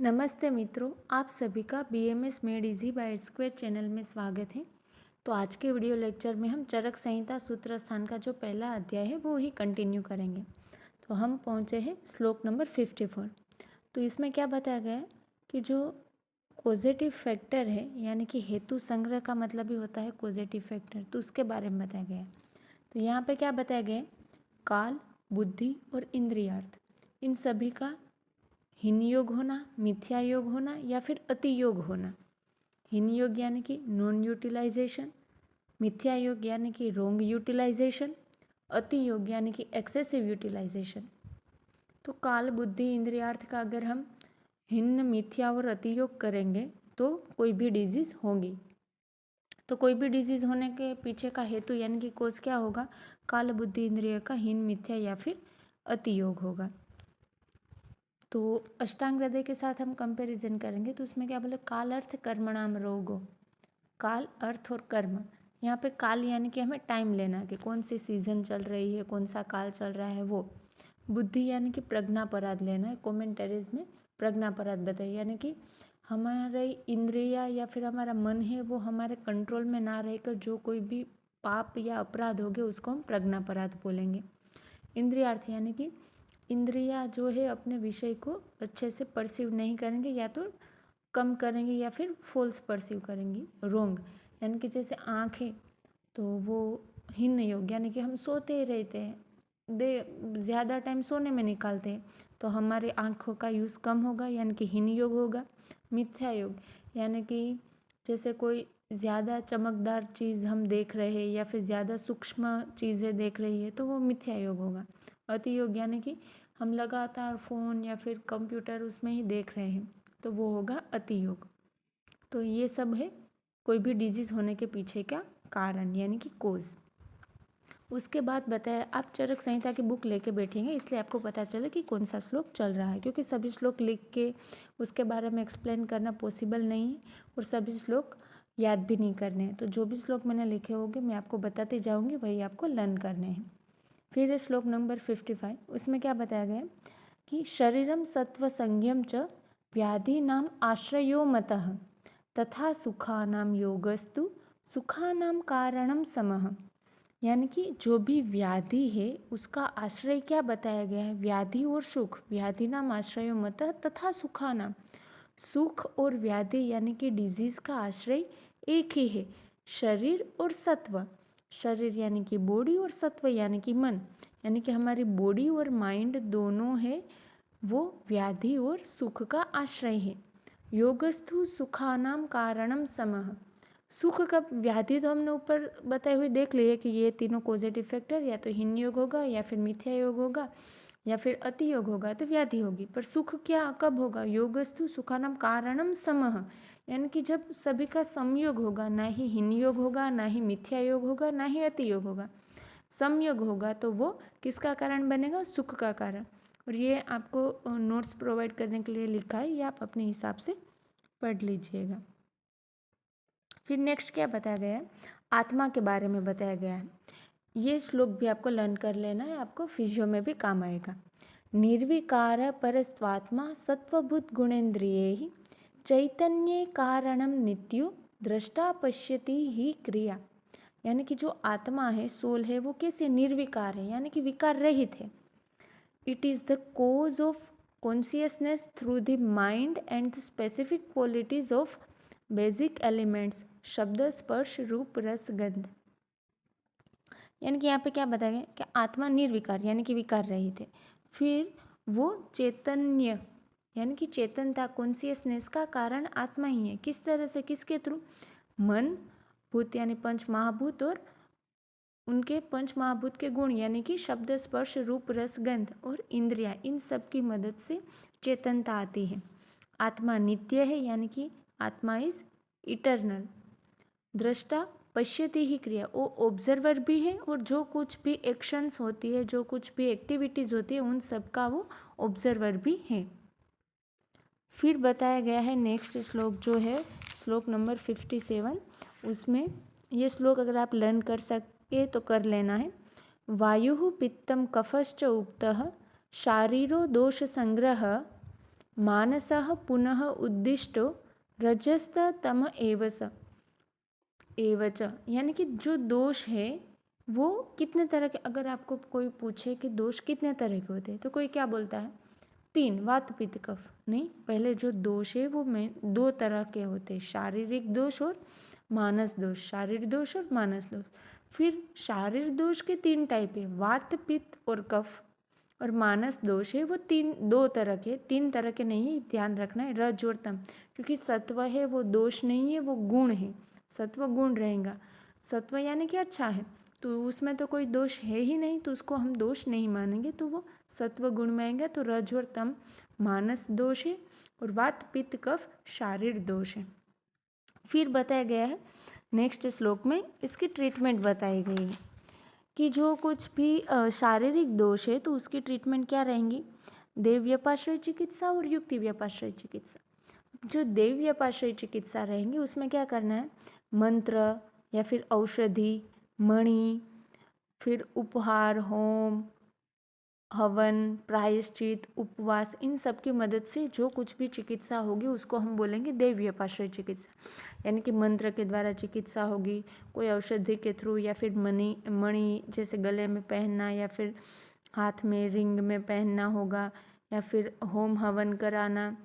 नमस्ते मित्रों, आप सभी का BMS made easy bye square channel में स्वागत है। तो आज के वीडियो लेक्चर में हम चरक संहिता सूत्र स्थान का जो पहला अध्याय है वो ही कंटिन्यू करेंगे। तो हम पहुँचे हैं श्लोक नंबर 54। तो इसमें क्या बताया गया है कि जो कॉजेटिव फैक्टर है यानी कि हेतु संग्रह का मतलब ही होता है कॉजेटिव फैक्टर, तो उसके बारे में बताया गया है। तो यहाँ पे क्या बताया गया है, काल, बुद्धि और इंद्रियार्थ, इन सभी का हीन योग होना, मिथ्या योग होना या फिर अति योग होना। हीन योग यानी कि नॉन यूटिलाइजेशन, मिथ्या योग यानी कि रोंग यूटिलाइजेशन, अति योग यानी कि एक्सेसिव यूटिलाइजेशन। तो काल, बुद्धि, इंद्रियार्थ का अगर हम हीन, मिथ्या और अति योग करेंगे तो कोई भी डिजीज होगी। तो कोई भी डिजीज होने के पीछे का हेतु यानी कि कोज क्या होगा, काल, बुद्धि, इंद्रिय का हीन, मिथ्या या फिर अति योग होगा। तो अष्टांग हृदय के साथ हम कंपैरिजन करेंगे तो उसमें क्या बोले, काल अर्थ कर्मणाम रोगो, काल अर्थ और कर्म। यहाँ पे काल यानी कि हमें टाइम लेना है कि कौन सी सीजन चल रही है, कौन सा काल चल रहा है वो। बुद्धि यानी कि प्रज्ञापराध लेना है, कॉमेंटरीज में प्रज्ञापराध बताइए, यानी कि हमारे इंद्रिया या फिर हमारा मन है वो हमारे कंट्रोल में ना रहकर जो कोई भी पाप या अपराध हो गए उसको हम प्रज्ञापराध बोलेंगे। इंद्रियार्थ यानी कि इंद्रिया जो है अपने विषय को अच्छे से परसीव नहीं करेंगे या तो कम करेंगे या फिर फॉल्स परसीव करेंगी, रोंग। यानी कि जैसे आँख है तो वो हीन योग यानी कि हम सोते ही रहते हैं, ज़्यादा टाइम सोने में निकालते हैं तो हमारे आँखों का यूज़ कम होगा यानी कि हीन योग होगा। मिथ्या योग यानी कि जैसे कोई ज़्यादा चमकदार चीज़ हम देख रहे हैं या फिर ज़्यादा सूक्ष्म चीज़ें देख रही है तो वो मिथ्या योग होगा। अति योग यानी कि हम लगातार फ़ोन या फिर कंप्यूटर उसमें ही देख रहे हैं तो वो होगा अति योग। तो ये सब है कोई भी डिजीज़ होने के पीछे का कारण यानी कि कोज। उसके बाद बताया, आप चरक संहिता की बुक लेके बैठेंगे इसलिए आपको पता चले कि कौन सा श्लोक चल रहा है, क्योंकि सभी श्लोक लिख के उसके बारे में एक्सप्लेन करना पॉसिबल नहीं है और सभी श्लोक याद भी नहीं करने हैं। तो जो भी श्लोक मैंने लिखे होंगे मैं आपको बताती जाऊँगी, वही आपको लर्न करने हैं। फिर है श्लोक नंबर 55। उसमें क्या बताया गया कि शरीरम सत्व संयम च व्याधि नाम आश्रयो मतः तथा सुखानाम योगस्तु सुखानाम कारणम समः। यानी कि जो भी व्याधि है उसका आश्रय क्या बताया गया है, व्याधि और सुख। व्याधि नाम आश्रयो मतः तथा सुखानाम, सुख और व्याधि यानी कि डिजीज का आश्रय एक ही है, शरीर और सत्व। शरीर यानी कि बॉडी और सत्व यानी कि मन, यानी कि हमारी बॉडी और माइंड दोनों है वो व्याधि और सुख का आश्रय है। योगस्थु सुखानाम कारणम समः, सुख का, व्याधि तो हमने ऊपर बताए हुए देख लिए कि ये तीनों पॉजिटिव फैक्टर या तो हीन योग होगा या फिर मिथ्या योग होगा या फिर अति योग होगा तो व्याधि होगी। पर सुख क्या कब होगा, योगस्थु सुखानाम कारणम समः, यानी कि जब सभी का संयोग होगा, ना ही हीन योग होगा, ना ही मिथ्या योग होगा, ना ही अति योग होगा, संयोग होगा तो वो किसका कारण बनेगा, सुख का कारण। और ये आपको नोट्स प्रोवाइड करने के लिए लिखा है, ये आप अपने हिसाब से पढ़ लीजिएगा। फिर नेक्स्ट क्या बताया गया है, आत्मा के बारे में बताया गया है। ये श्लोक भी आपको लर्न कर लेना है, आपको फिजियो में भी काम आएगा। निर्विकार परस्त्वात्मा सत्वभूत गुणेन्द्रिय चैतन्य कारणम नित्यो दृष्टा पश्यति ही क्रिया। यानी कि जो आत्मा है, सोल है, वो कैसे निर्विकार है यानी कि विकार रहित है। It is the cause of consciousness through the mind and the specific qualities of basic elements शब्द स्पर्श रूप रस गंध। यानी कि यहाँ पे क्या बताया गया कि आत्मा निर्विकार यानी कि विकार रहित है, फिर वो चैतन्य यानी कि चेतनता, कॉन्सियसनेस का कारण आत्मा ही है। किस तरह से, किसके थ्रू, मन, भूत यानी पंच महाभूत और उनके पंच महाभूत के गुण यानी कि शब्द स्पर्श रूप रस गंध और इंद्रिया, इन सब की मदद से चेतनता आती है। आत्मा नित्य है यानी कि आत्मा इज इटर्नल। दृष्टा पश्यति ही क्रिया, वो ऑब्जर्वर भी है और जो कुछ भी एक्शंस होती है, जो कुछ भी एक्टिविटीज़ होती है उन सब का वो ऑब्जर्वर भी है। फिर बताया गया है नेक्स्ट श्लोक जो है श्लोक नंबर 57। उसमें ये श्लोक अगर आप लर्न कर सके तो कर लेना है। वायु पित्तम कफश्च उक्तः शारीरो दोष संग्रह मानसः पुनः उद्दिष्टो रजस्तम एवच, यानी कि जो दोष है वो कितने तरह के, अगर आपको कोई पूछे कि दोष कितने तरह के होते हैं तो कोई क्या बोलता है, 3, वात पित्त कफ। नहीं, पहले जो दोष है वो में 2 तरह के होते हैं, शारीरिक दोष और मानस दोष। शारीरिक दोष और मानस दोष। फिर शारीरिक दोष के 3 टाइप है, वात पित्त और कफ। और मानस दोष है वो 2 तरह के, 3 तरह के नहीं है, ध्यान रखना है, रज और तम। क्योंकि सत्व है वो दोष नहीं है, वो गुण है, सत्व गुण रहेगा। सत्व यानी कि अच्छा है, तो उसमें तो कोई दोष है ही नहीं, तो उसको हम दोष नहीं मानेंगे, तो वो सत्व गुण में आएगा। तो रज और तम मानस दोष है और वात पित्त कफ शारीरिक दोष है। फिर बताया गया है नेक्स्ट श्लोक में, इसकी ट्रीटमेंट बताई गई है कि जो कुछ भी शारीरिक दोष है तो उसकी ट्रीटमेंट क्या रहेंगी, देव व्यपाश्रय चिकित्सा और युक्ति व्यपाश्रय चिकित्सा। जो देव व्यपाश्रय चिकित्सा रहेंगी उसमें क्या करना है, मंत्र या फिर औषधि, मणि, फिर उपहार, होम, हवन, प्रायश्चित, उपवास, इन सब की मदद से जो कुछ भी चिकित्सा होगी उसको हम बोलेंगे देव व्यपाश्रय चिकित्सा। यानी कि मंत्र के द्वारा चिकित्सा होगी, कोई औषधि के थ्रू, या फिर मणि जैसे गले में पहनना, या फिर हाथ में रिंग में पहनना होगा, या फिर होम हवन कराना,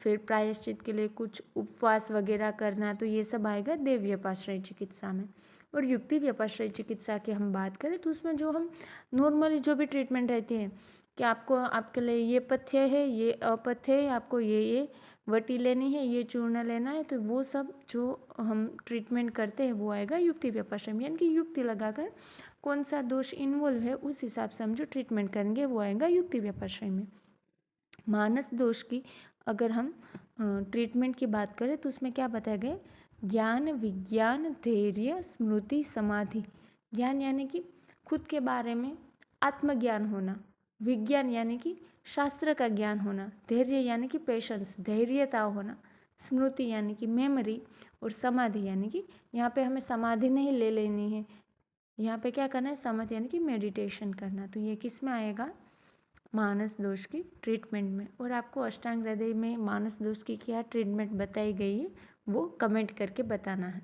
फिर प्रायश्चित के लिए कुछ उपवास वगैरह करना, तो ये सब आएगा देव व्यपाश्रय चिकित्सा में। और युक्ति व्यपाश्रय चिकित्सा की हम बात करें तो उसमें जो हम नॉर्मली जो भी ट्रीटमेंट रहती है कि आपको, आपके लिए ये पथ्य है, ये अपथ्य है, आपको ये वटी लेनी है, ये चूर्ण लेना है, तो वो सब जो हम ट्रीटमेंट करते हैं वो आएगा युक्ति व्यपाश्रय में। यानी कि युक्ति लगाकर कौन सा दोष इन्वॉल्व है उस हिसाब से हम जो ट्रीटमेंट करेंगे वो आएगा युक्ति व्यपाश्रय में। मानस दोष की अगर हम ट्रीटमेंट की बात करें तो उसमें क्या बताया गया, ज्ञान, विज्ञान, धैर्य, स्मृति, समाधि। ज्ञान यानी कि खुद के बारे में आत्मज्ञान होना, विज्ञान यानी कि शास्त्र का ज्ञान होना, धैर्य यानी कि पेशेंस, धैर्यता होना, स्मृति यानी कि मेमोरी, और समाधि यानी कि यहाँ पे हमें समाधि नहीं ले लेनी है, यहाँ पे क्या करना है, समाधि यानी कि मेडिटेशन करना। तो ये किस में आएगा, मानस दोष की ट्रीटमेंट में। और आपको अष्टांग हृदय में मानस दोष की क्या ट्रीटमेंट बताई गई है वो कमेंट करके बताना है।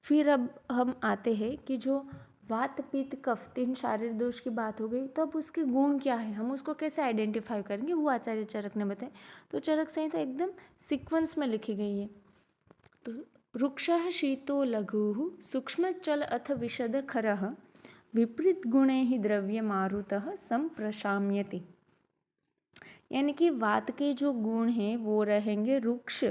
फिर अब हम आते हैं कि जो वात पित्त कफ 3 शारीरिक दोष की बात हो गई, तो अब उसके गुण क्या है, हम उसको कैसे आइडेंटिफाई करेंगे, वो आचार्य चरक ने बताया। तो चरक संहिता एकदम सीक्वेंस में लिखी गई है। तो रुक्षः शीतो लघुः सूक्ष्म चल अथ विशद खरः विपरीत गुणे ही द्रव्य मारुतः संप्रशाम्यति। यानी कि वात के जो गुण हैं वो रहेंगे रुक्ष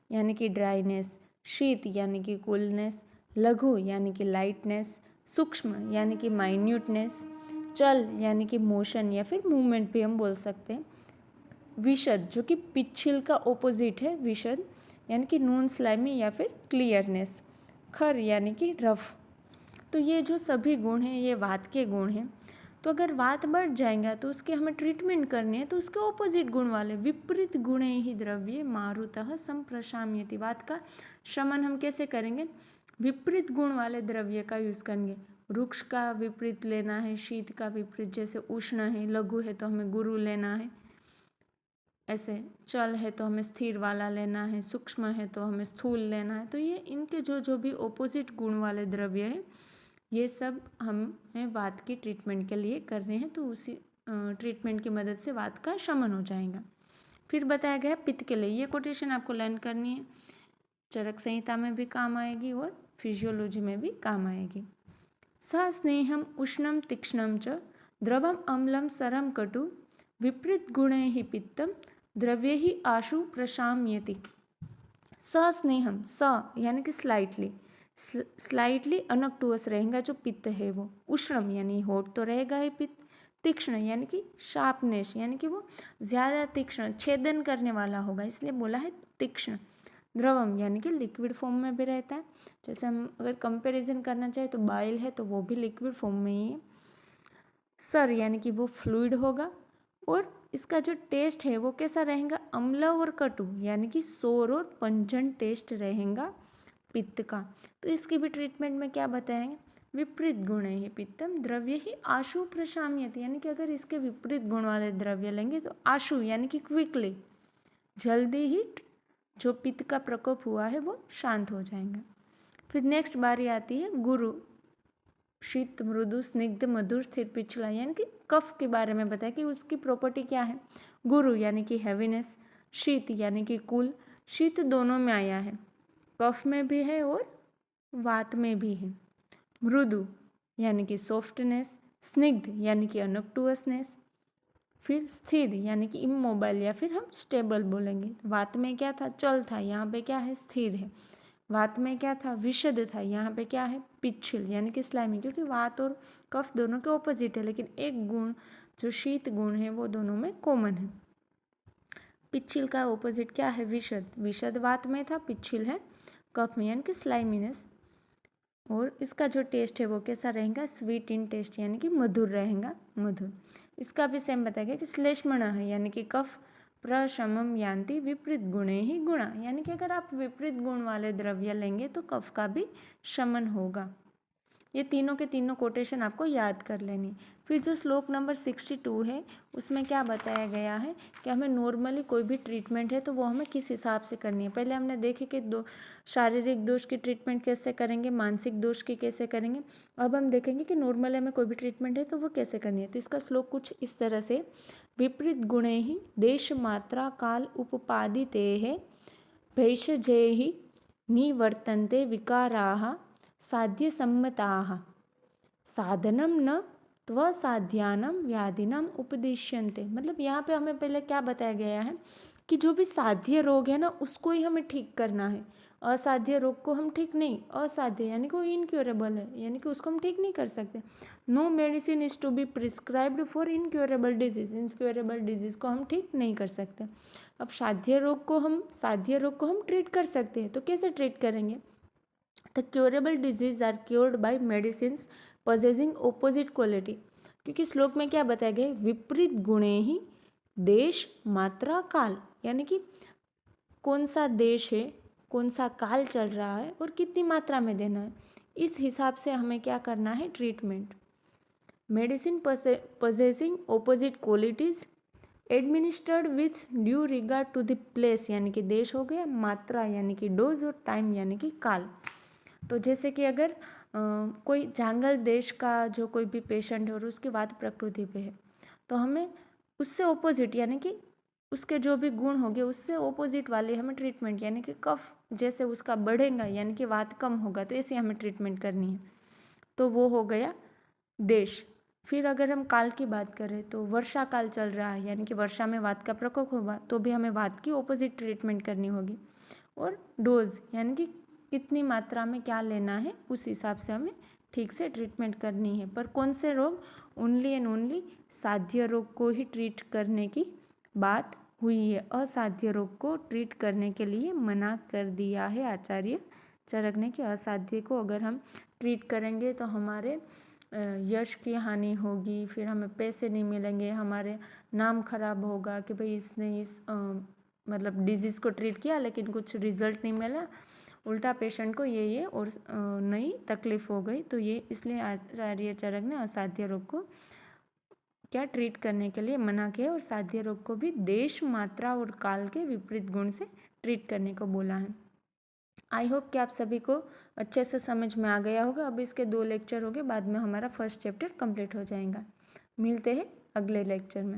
यानी कि ड्राइनेस, शीत यानी कि कूलनेस, लघु यानी कि लाइटनेस, सूक्ष्म यानी कि माइन्यूटनेस, चल यानी कि मोशन या फिर मूवमेंट भी हम बोल सकते हैं, विशद जो कि पिच्छिल का ओपोजिट है, विशद यानी कि नून स्लाइमी या फिर क्लियरनेस, खर यानी कि रफ। तो ये जो सभी गुण हैं ये वात के गुण हैं। तो अगर वात बढ़ जाएगा तो उसके हमें ट्रीटमेंट करनी है, तो उसके ऑपोजिट गुण वाले विपरीत गुणे ही द्रव्य मारुतः संप्रशाम्यति। वात का शमन हम कैसे करेंगे, विपरीत गुण वाले द्रव्य का यूज़ करेंगे। वृक्ष का विपरीत लेना है, शीत का विपरीत, जैसे उष्ण है, लघु है तो हमें गुरु लेना है, ऐसे चल है तो हमें स्थिर वाला लेना है, सूक्ष्म है तो हमें स्थूल लेना है। तो ये इनके जो भी ऑपोजिट गुण वाले द्रव्य है ये सब हमें वात की ट्रीटमेंट के लिए करने हैं, तो उसी ट्रीटमेंट की मदद से वात का शमन हो जाएगा। फिर बताया गया पित्त के लिए, ये कोटेशन आपको लर्न करनी है, चरक संहिता में भी काम आएगी और फिजियोलॉजी में भी काम आएगी। स स्नेहम उष्णम तीक्ष्णम च द्रवम अम्लम सरम कटु विपरीत गुणे ही पित्तम द्रव्य ही आशु प्रशाम्यति। सस्नेहम, स यानी कि स्लाइटली अनक्टुअस रहेगा जो पित्त है वो, उष्णम यानी हॉट तो रहेगा ही पित्त, तीक्ष्ण यानी कि शार्पनेस यानी कि वो ज़्यादा तीक्ष्ण छेदन करने वाला होगा, इसलिए बोला है तीक्ष्ण। द्रवम यानी कि लिक्विड फॉर्म में भी रहता है, जैसे हम अगर कंपैरिजन करना चाहे तो बाइल है तो वो भी लिक्विड फॉर्म में ही है। सर यानी कि वो फ्लूइड होगा, और इसका जो टेस्ट है वो कैसा रहेगा, अम्ल और कटु यानी कि सोर और पंचन टेस्ट रहेगा पित्त का। तो इसकी भी ट्रीटमेंट में क्या बताएंगे, विपरीत गुण ही पित्तम द्रव्य ही आशु प्रशाम्यति, यानी कि अगर इसके विपरीत गुण वाले द्रव्य लेंगे तो आशु यानी कि क्विकली, जल्दी ही जो पित्त का प्रकोप हुआ है वो शांत हो जाएगा। फिर नेक्स्ट बारी आती है गुरु, शीत, मृदु, स्निग्ध, मधुर, स्थिर, पिछला, यानी कि कफ के बारे में बताया कि उसकी प्रॉपर्टी क्या है। गुरु यानी कि हैवीनेस, शीत यानी कि कूल, शीत दोनों में आया है, कफ में भी है और वात में भी है। मृदु यानी कि सॉफ्टनेस, स्निग्ध यानी कि अनक्टुअसनेस, फिर स्थिर यानी कि इमोबाइल या फिर हम स्टेबल बोलेंगे। वात में क्या था, चल था, यहाँ पे क्या है, स्थिर है। वात में क्या था, विशद था, यहाँ पे क्या है, पिछल यानी कि स्लाइमी, क्योंकि वात और कफ दोनों के ऑपोजिट है, लेकिन एक गुण जो शीत गुण है वो दोनों में कॉमन है। पिछल का ऑपोजिट क्या है, विशद, विशद वात में था, पिछल है कफ में, यानी कि स्लाइमीनेस। और इसका जो टेस्ट है वो कैसा रहेगा, स्वीट इन टेस्ट यानी कि मधुर रहेगा, मधुर। इसका भी सेम बताएगा कि श्लेष्मणः है यानी कि कफ, प्रशमम यान्ति विपरीत गुणे ही गुणा, यानी कि अगर आप विपरीत गुण वाले द्रव्य लेंगे तो कफ का भी शमन होगा। ये तीनों के तीनों कोटेशन आपको याद कर लेनी। फिर जो श्लोक नंबर 62 है उसमें क्या बताया गया है कि हमें नॉर्मली कोई भी ट्रीटमेंट है तो वो हमें किस हिसाब से करनी है। पहले हमने देखे कि शारीरिक दोष की ट्रीटमेंट कैसे करेंगे, मानसिक दोष की कैसे करेंगे। अब हम देखेंगे कि नॉर्मली हमें कोई भी ट्रीटमेंट है तो वो कैसे करनी है। तो इसका श्लोक कुछ इस तरह से, विपरीत गुणे ही देश मात्रा काल उपपादितेः भैषजैः निवर्तन्ते विकाराः साध्यसम्मताः साधनम न त्वसाध्यानम व्याधिनाम उपदिश्यन्ते। मतलब यहाँ पे हमें पहले क्या बताया गया है कि जो भी साध्य रोग है ना उसको ही हमें ठीक करना है, असाध्य रोग को हम ठीक नहीं, असाध्य यानी कि वो इनक्योरेबल है, यानी कि उसको हम ठीक नहीं कर सकते। No medicine is to be prescribed for incurable disease, incurable disease को हम ठीक नहीं कर सकते। अब साध्य रोग को हम ट्रीट कर सकते हैं, तो कैसे ट्रीट करेंगे। The curable disease are cured by medicines possessing opposite quality, क्योंकि श्लोक में क्या बताया गया, विपरीत गुणे ही देश मात्रा काल, यानी कि कौन सा देश है, कौन सा काल चल रहा है और कितनी मात्रा में देना है, इस हिसाब से हमें क्या करना है treatment. Medicine possessing opposite qualities administered with due regard to the place, यानी कि देश हो गया, मात्रा यानी कि डोज और टाइम यानी कि काल। तो जैसे कि अगर कोई जंगल देश का जो कोई भी पेशेंट है और उसकी वात प्रकृति पे है तो हमें उससे ओपोजिट यानी कि उसके जो भी गुण होंगे उससे ओपोजिट वाले हमें ट्रीटमेंट, यानी कि कफ जैसे उसका बढ़ेगा यानी कि वात कम होगा तो ऐसे हमें ट्रीटमेंट करनी है। तो वो हो गया देश। फिर अगर हम काल की बात करें तो वर्षा काल चल रहा है, यानी कि वर्षा में वात का प्रकोप होगा तो भी हमें वात की ऑपोजिट ट्रीटमेंट करनी होगी। और डोज यानी कि कितनी मात्रा में क्या लेना है उस हिसाब से हमें ठीक से ट्रीटमेंट करनी है। पर कौन से रोग, ओनली एंड ओनली साध्य रोग को ही ट्रीट करने की बात हुई है, असाध्य रोग को ट्रीट करने के लिए मना कर दिया है आचार्य चरक ने कि असाध्य को अगर हम ट्रीट करेंगे तो हमारे यश की हानि होगी, फिर हमें पैसे नहीं मिलेंगे, हमारे नाम खराब होगा कि भाई इसने इस मतलब डिजीज़ को ट्रीट किया लेकिन कुछ रिजल्ट नहीं मिला, उल्टा पेशेंट को ये और नई तकलीफ हो गई। तो ये इसलिए आचार्य चरक ने असाध्य रोग को क्या ट्रीट करने के लिए मना किया और साध्य रोग को भी देश, मात्रा और काल के विपरीत गुण से ट्रीट करने को बोला है। आई होप कि आप सभी को अच्छे से समझ में आ गया होगा। अब इसके 2 लेक्चर हो गए, बाद में हमारा फर्स्ट चैप्टर कंप्लीट हो जाएगा। मिलते हैं अगले लेक्चर में।